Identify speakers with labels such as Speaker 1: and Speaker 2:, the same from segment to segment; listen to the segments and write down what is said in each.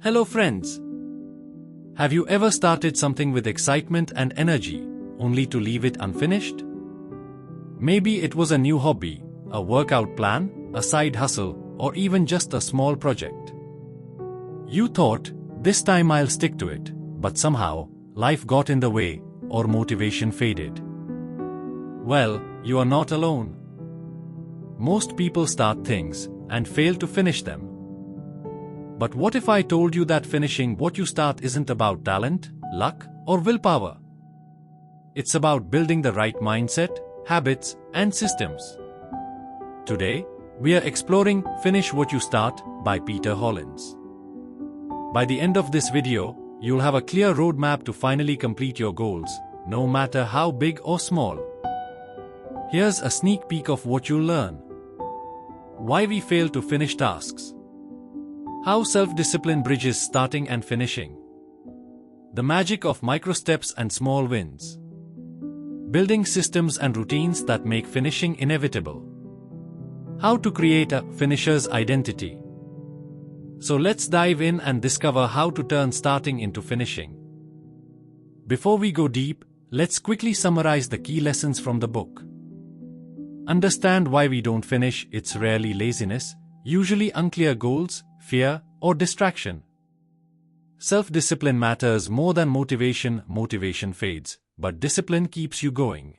Speaker 1: Hello friends! Have you ever started something with excitement and energy, only to leave it unfinished? Maybe it was a new hobby, a workout plan, a side hustle, or even just a small project. You thought, this time I'll stick to it, but somehow, life got in the way, or motivation faded. Well, you are not alone. Most people start things, and fail to finish them. But what if I told you that finishing what you start isn't about talent, luck, or willpower? It's about building the right mindset, habits, and systems. Today, we are exploring Finish What You Start by Peter Hollins. By the end of this video, you'll have a clear roadmap to finally complete your goals, no matter how big or small. Here's a sneak peek of what you'll learn. Why we fail to finish tasks. How self-discipline bridges starting and finishing. The magic of micro-steps and small wins. Building systems and routines that make finishing inevitable. How to create a finisher's identity. So let's dive in and discover how to turn starting into finishing. Before we go deep, let's quickly summarize the key lessons from the book. Understand why we don't finish. It's rarely laziness, usually unclear goals, fear, or distraction. Self-discipline matters more than motivation. Motivation fades, but discipline keeps you going.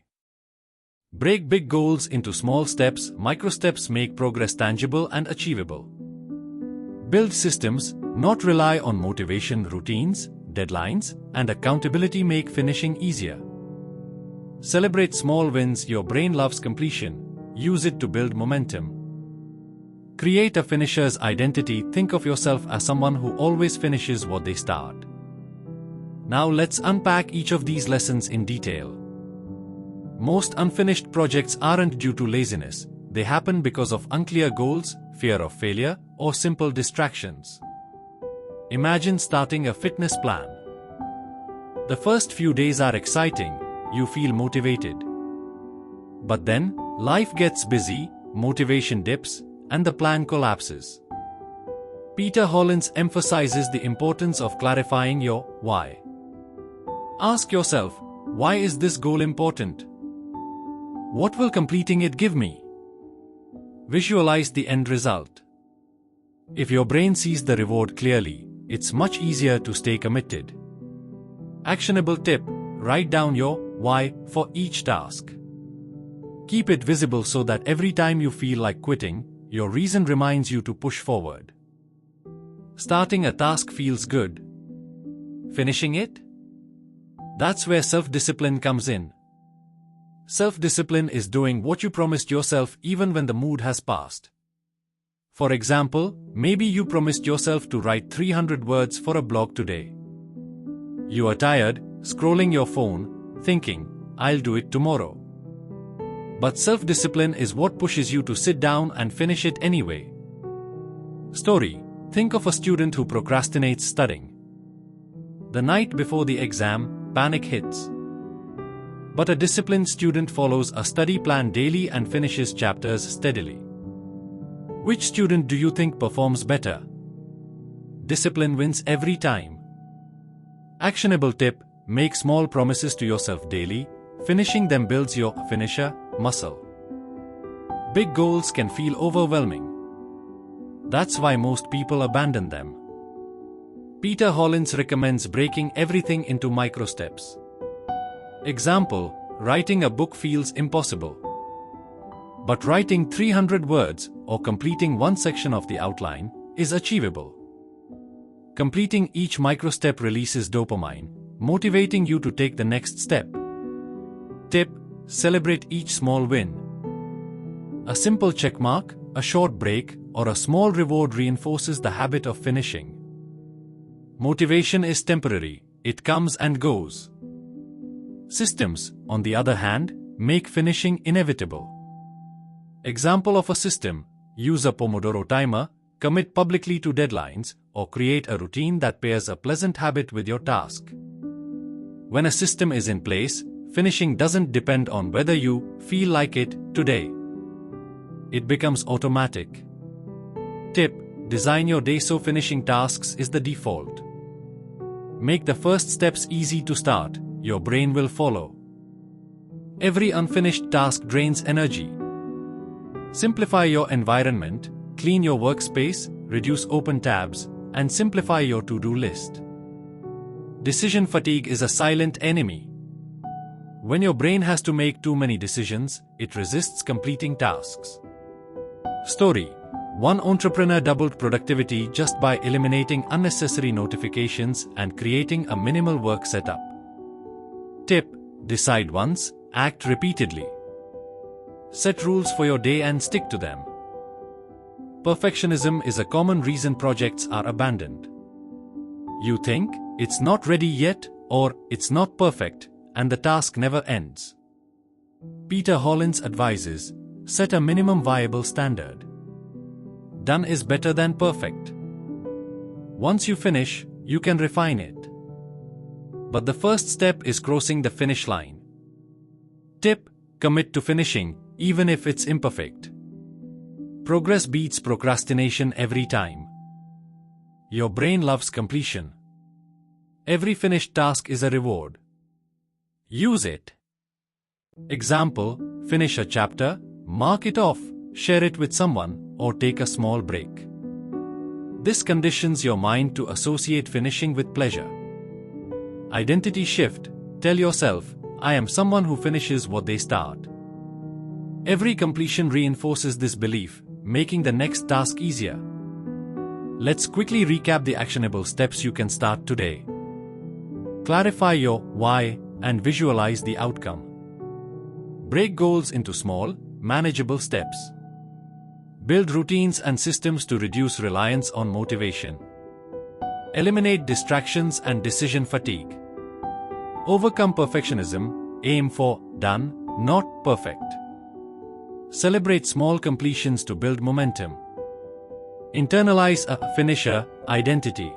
Speaker 1: Break big goals into small steps. Micro steps make progress tangible and achievable. Build systems, not rely on motivation. Routines, deadlines, and accountability make finishing easier. Celebrate small wins. Your brain loves completion. Use it to build momentum. Create a finisher's identity. Think of yourself as someone who always finishes what they start. Now let's unpack each of these lessons in detail. Most unfinished projects aren't due to laziness. They happen because of unclear goals, fear of failure, or simple distractions. Imagine starting a fitness plan. The first few days are exciting. You feel motivated. But then, life gets busy, motivation dips, and the plan collapses. Peter Hollins emphasizes the importance of clarifying your why. Ask yourself, why is this goal important? What will completing it give me? Visualize the end result. If your brain sees the reward clearly, it's much easier to stay committed. Actionable tip: write down your why for each task. Keep it visible so that every time you feel like quitting, your reason reminds you to push forward. Starting a task feels good. Finishing it? That's where self-discipline comes in. Self-discipline is doing what you promised yourself even when the mood has passed. For example, maybe you promised yourself to write 300 words for a blog today. You are tired, scrolling your phone, thinking, I'll do it tomorrow. But self-discipline is what pushes you to sit down and finish it anyway. Story: think of a student who procrastinates studying. The night before the exam, panic hits. But a disciplined student follows a study plan daily and finishes chapters steadily. Which student do you think performs better? Discipline wins every time. Actionable tip: make small promises to yourself daily. Finishing them builds your finisher muscle. Big goals can feel overwhelming. That's why most people abandon them. Peter Hollins recommends breaking everything into micro steps. Example: writing a book feels impossible. But writing 300 words or completing one section of the outline is achievable. Completing each micro step releases dopamine, motivating you to take the next step. Tip: celebrate each small win. A simple check mark, a short break, or a small reward reinforces the habit of finishing. Motivation is temporary, it comes and goes. Systems, on the other hand, make finishing inevitable. Example of a system: use a Pomodoro timer, commit publicly to deadlines, or create a routine that pairs a pleasant habit with your task. When a system is in place, finishing doesn't depend on whether you feel like it today. It becomes automatic. Tip: design your day so finishing tasks is the default. Make the first steps easy to start, your brain will follow. Every unfinished task drains energy. Simplify your environment, clean your workspace, reduce open tabs, and simplify your to-do list. Decision fatigue is a silent enemy. When your brain has to make too many decisions, it resists completing tasks. Story: one entrepreneur doubled productivity just by eliminating unnecessary notifications and creating a minimal work setup. Tip: decide once, act repeatedly. Set rules for your day and stick to them. Perfectionism is a common reason projects are abandoned. You think, it's not ready yet, or it's not perfect, and the task never ends. Peter Hollins advises, set a minimum viable standard. Done is better than perfect. Once you finish, you can refine it. But the first step is crossing the finish line. Tip: commit to finishing, even if it's imperfect. Progress beats procrastination every time. Your brain loves completion. Every finished task is a reward. Use it. Example: finish a chapter, mark it off, share it with someone, or take a small break. This conditions your mind to associate finishing with pleasure. Identity shift: tell yourself, I am someone who finishes what they start. Every completion reinforces this belief, making the next task easier. Let's quickly recap the actionable steps you can start today. Clarify your why and visualize the outcome. Break goals into small, manageable steps. Build routines and systems to reduce reliance on motivation. Eliminate distractions and decision fatigue. Overcome perfectionism, aim for done, not perfect. Celebrate small completions to build momentum. Internalize a finisher identity.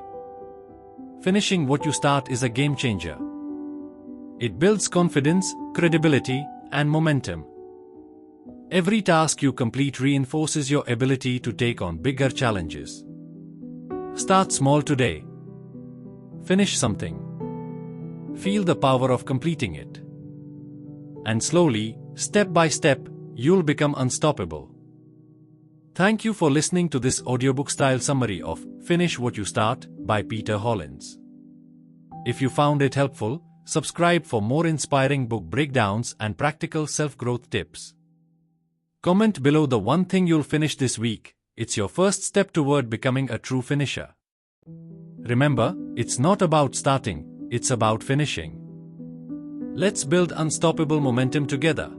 Speaker 1: Finishing what you start is a game changer. It builds confidence, credibility, and momentum. Every task you complete reinforces your ability to take on bigger challenges. Start small today. Finish something. Feel the power of completing it. And slowly, step by step, you'll become unstoppable. Thank you for listening to this audiobook-style summary of Finish What You Start by Peter Hollins. If you found it helpful, subscribe for more inspiring book breakdowns and practical self-growth tips. Comment below the one thing you'll finish this week. It's your first step toward becoming a true finisher. Remember, it's not about starting, it's about finishing. Let's build unstoppable momentum together.